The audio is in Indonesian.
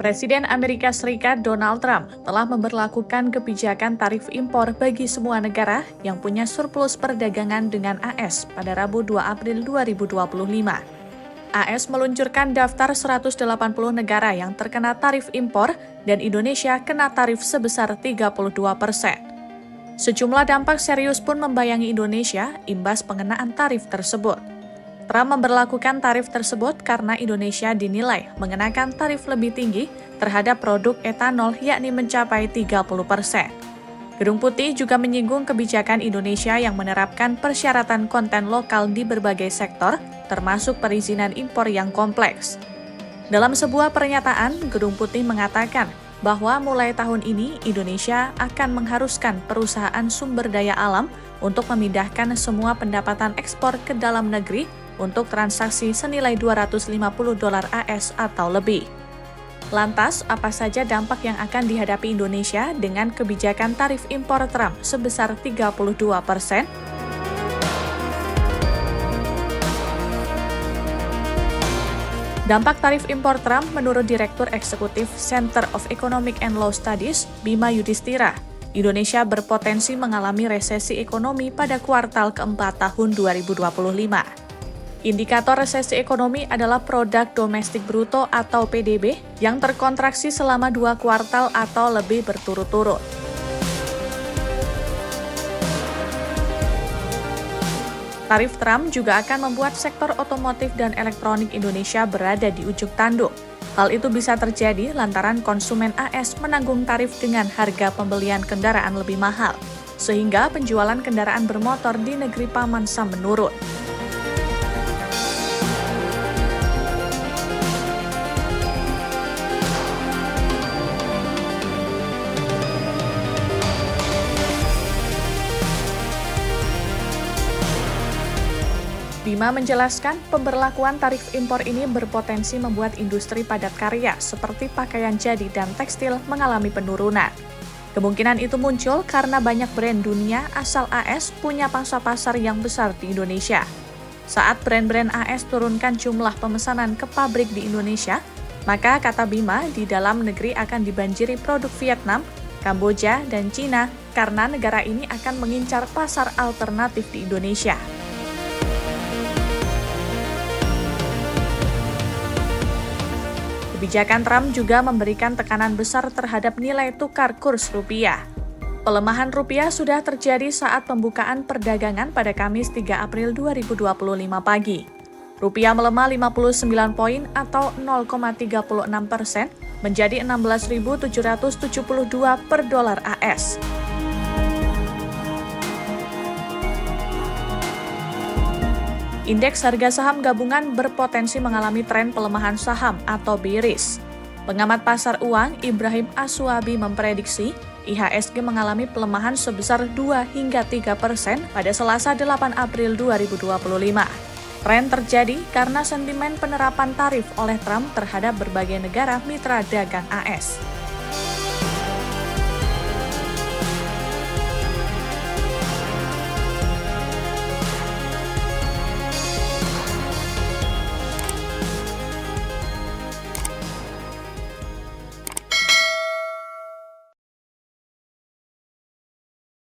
Presiden Amerika Serikat Donald Trump telah memberlakukan kebijakan tarif impor bagi semua negara yang punya surplus perdagangan dengan AS pada Rabu 2 April 2025. AS meluncurkan daftar 180 negara yang terkena tarif impor dan Indonesia kena tarif sebesar 32%. Sejumlah dampak serius pun membayangi Indonesia imbas pengenaan tarif tersebut. Trump memberlakukan tarif tersebut karena Indonesia dinilai mengenakan tarif lebih tinggi terhadap produk etanol yakni mencapai 30%. Gedung Putih juga menyinggung kebijakan Indonesia yang menerapkan persyaratan konten lokal di berbagai sektor, termasuk perizinan impor yang kompleks. Dalam sebuah pernyataan, Gedung Putih mengatakan bahwa mulai tahun ini Indonesia akan mengharuskan perusahaan sumber daya alam untuk memindahkan semua pendapatan ekspor ke dalam negeri untuk transaksi senilai $250 AS atau lebih. Lantas, apa saja dampak yang akan dihadapi Indonesia dengan kebijakan tarif impor Trump sebesar 32%? Dampak tarif impor Trump menurut Direktur Eksekutif Center of Economic and Law Studies, Bima Yudhistira, Indonesia berpotensi mengalami resesi ekonomi pada kuartal keempat tahun 2025. Indikator resesi ekonomi adalah produk domestik bruto atau PDB yang terkontraksi selama 2 kuartal atau lebih berturut-turut. Tarif Trump juga akan membuat sektor otomotif dan elektronik Indonesia berada di ujung tanduk. Hal itu bisa terjadi lantaran konsumen AS menanggung tarif dengan harga pembelian kendaraan lebih mahal, sehingga penjualan kendaraan bermotor di negeri Paman Sam menurun. Bima menjelaskan pemberlakuan tarif impor ini berpotensi membuat industri padat karya seperti pakaian jadi dan tekstil mengalami penurunan. Kemungkinan itu muncul karena banyak brand dunia asal AS punya pangsa pasar yang besar di Indonesia. Saat brand-brand AS turunkan jumlah pemesanan ke pabrik di Indonesia, maka kata Bima di dalam negeri akan dibanjiri produk Vietnam, Kamboja, dan Cina karena negara ini akan mengincar pasar alternatif di Indonesia. Kebijakan Trump juga memberikan tekanan besar terhadap nilai tukar kurs rupiah. Pelemahan rupiah sudah terjadi saat pembukaan perdagangan pada Kamis 3 April 2025 pagi. Rupiah melemah 59 poin atau 0,36% menjadi 16.772 per dolar AS. Indeks harga saham gabungan berpotensi mengalami tren pelemahan saham atau bearish. Pengamat pasar uang Ibrahim Aswabi memprediksi IHSG mengalami pelemahan sebesar 2 hingga 3% pada Selasa 8 April 2025. Tren terjadi karena sentimen penerapan tarif oleh Trump terhadap berbagai negara mitra dagang AS.